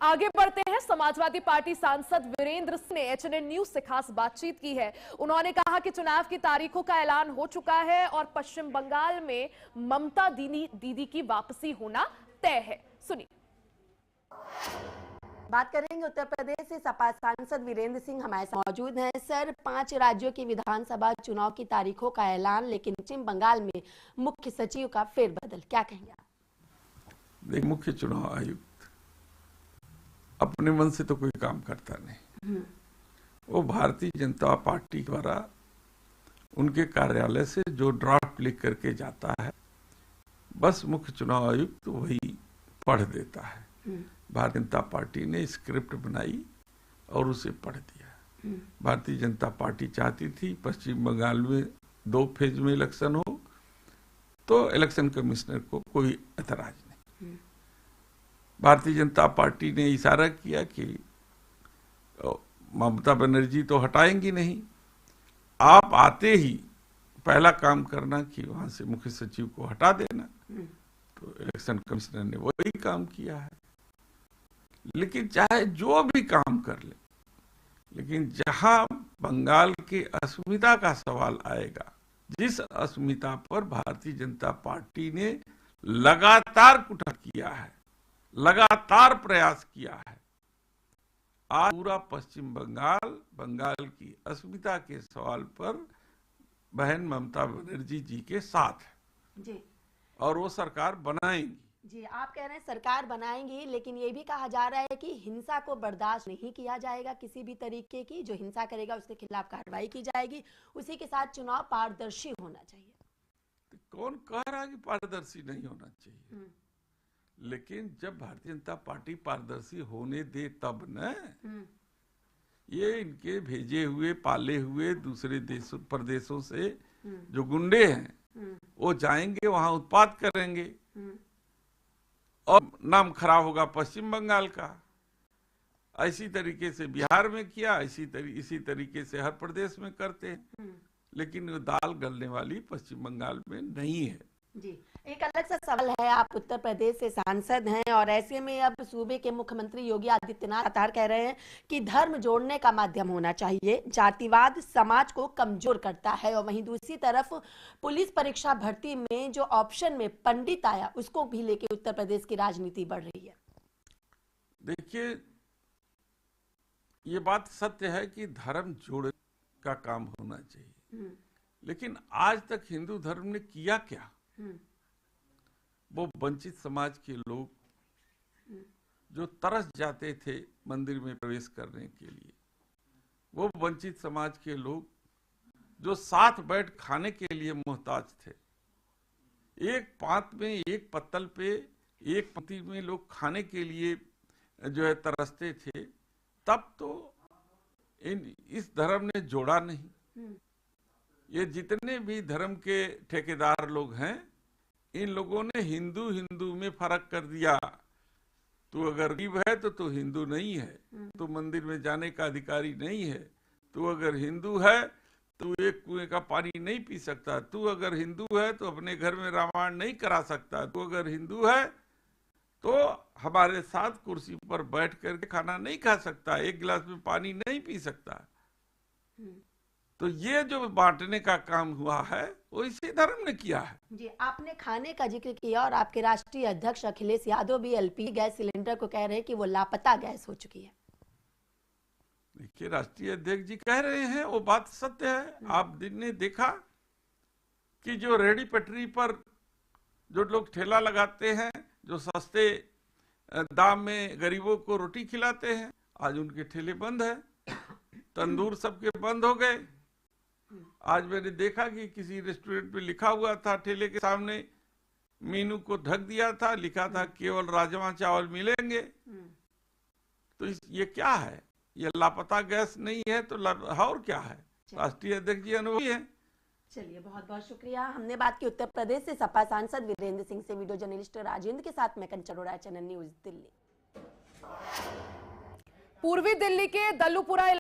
आगे बढ़ते हैं। समाजवादी पार्टी सांसद वीरेंद्र सिंह ने एचएनएन न्यूज से खास बातचीत की है। उन्होंने कहा कि चुनाव की तारीखों का ऐलान हो चुका है और पश्चिम बंगाल में ममता दीदी की वापसी होना तय है। सुनिए। बात करेंगे उत्तर प्रदेश से। सपा सांसद वीरेंद्र सिंह हमारे साथ मौजूद हैं। सर, 5 राज्यों की विधानसभा चुनाव की तारीखों का ऐलान, लेकिन पश्चिम बंगाल में मुख्य सचिव का फेरबदल, क्या कहेंगे आप? देख, मुख्य चुनाव आयुक्त अपने मन से तो कोई काम करता नहीं। वो भारतीय जनता पार्टी द्वारा उनके कार्यालय से जो ड्राफ्ट लिख करके जाता है, बस मुख्य चुनाव आयुक्त वही पढ़ देता है। भारतीय जनता पार्टी ने स्क्रिप्ट बनाई और उसे पढ़ दिया। भारतीय जनता पार्टी चाहती थी पश्चिम बंगाल में 2 फेज में इलेक्शन हो, तो इलेक्शन कमिश्नर को कोई ऐतराज नहीं। भारतीय जनता पार्टी ने इशारा किया कि ममता बनर्जी तो हटाएंगी नहीं, आप आते ही पहला काम करना कि वहां से मुख्य सचिव को हटा देना। तो इलेक्शन कमिश्नर ने वही काम किया है। लेकिन चाहे जो भी काम कर ले, लेकिन जहां बंगाल की अस्मिता का सवाल आएगा, जिस अस्मिता पर भारतीय जनता पार्टी ने लगातार कुटन किया है, लगातार प्रयास किया है, आज पूरा पश्चिम बंगाल की अस्मिता के सवाल पर बहन ममता बनर्जी जी के साथ है जी। और वो सरकार बनाएंगी। जी, आप कह रहे हैं सरकार बनाएंगी, लेकिन ये भी कहा जा रहा है कि हिंसा को बर्दाश्त नहीं किया जाएगा। किसी भी तरीके की जो हिंसा करेगा उसके खिलाफ कार्रवाई की जाएगी। उसी के साथ चुनाव पारदर्शी होना चाहिए। तो कौन कह रहा है कि पारदर्शी नहीं होना चाहिए? लेकिन जब भारतीय जनता पार्टी पारदर्शी होने दे तब न। ये इनके भेजे हुए पाले हुए दूसरे देशों प्रदेशों से जो गुंडे हैं, वो जाएंगे वहां उत्पात करेंगे और नाम खराब होगा पश्चिम बंगाल का। इसी तरीके से बिहार में किया, इसी तरीके से हर प्रदेश में करते हैं। लेकिन वो दाल गलने वाली पश्चिम बंगाल में नहीं है। जी, एक अलग सा सवाल है। आप उत्तर प्रदेश से सांसद हैं और ऐसे में अब सूबे के मुख्यमंत्री योगी आदित्यनाथ लगातार कह रहे हैं कि धर्म जोड़ने का माध्यम होना चाहिए, जातिवाद समाज को कमजोर करता है। और वहीं दूसरी तरफ पुलिस परीक्षा भर्ती में जो ऑप्शन में पंडित आया, उसको भी लेके उत्तर प्रदेश की राजनीति बढ़ रही है। देखिए, ये बात सत्य है कि धर्म जोड़ने का काम होना चाहिए, लेकिन आज तक हिंदू धर्म ने किया क्या? वो वंचित समाज के लोग जो तरस जाते थे मंदिर में प्रवेश करने के लिए, वो वंचित समाज के लोग जो साथ बैठ खाने के लिए मोहताज थे, एक पात में, एक पत्तल पे, एक पंक्ति में लोग खाने के लिए जो है तरसते थे, तब तो इस धर्म ने जोड़ा नहीं। ये जितने भी धर्म के ठेकेदार लोग हैं, इन लोगों ने हिंदू में फर्क कर दिया। तू अगर गरीब है तो तू हिंदू नहीं है, तू मंदिर में जाने का अधिकारी नहीं है। तू अगर हिंदू है तो एक कुएं का पानी नहीं पी सकता। तू अगर हिंदू है तो अपने घर में रामायण नहीं करा सकता। तू अगर हिंदू है तो हमारे साथ कुर्सी पर बैठ करके खाना नहीं खा सकता, एक गिलास में पानी नहीं पी सकता। तो ये जो बांटने का काम हुआ है, वो इसी धर्म ने किया है। जी, आपने खाने का जिक्र किया और आपके राष्ट्रीय अध्यक्ष अखिलेश यादव भी एलपीजी गैस सिलेंडर को कह रहे हैं कि वो लापता गैस हो चुकी है। देखिए, राष्ट्रीय अध्यक्ष जी कह रहे हैं, वो बात सत्य है। आप दिन ने देखा कि जो रेहड़ी पटरी पर जो लोग ठेला लगाते हैं, जो सस्ते दाम में गरीबों को रोटी खिलाते हैं, आज उनके ठेले बंद है। तंदूर सबके बंद हो गए। आज मैंने देखा कि किसी रेस्टोरेंट पे लिखा हुआ था, ठेले के सामने मेनू को ढक दिया था, लिखा था केवल राजमा चावल मिलेंगे। तो ये क्या है? ये लापता गैस नहीं है तो और क्या है? राष्ट्रीय अध्यक्ष जी अनुभवी है। चलिए, बहुत बहुत शुक्रिया। हमने बात की उत्तर प्रदेश से सपा सांसद वीरेंद्र सिंह से। वीडियो जर्नलिस्ट राजेंद्र के साथ मैं कंचन अरोड़ा, एचएनएन न्यूज दिल्ली। पूर्वी दिल्ली के दल्लूपुरा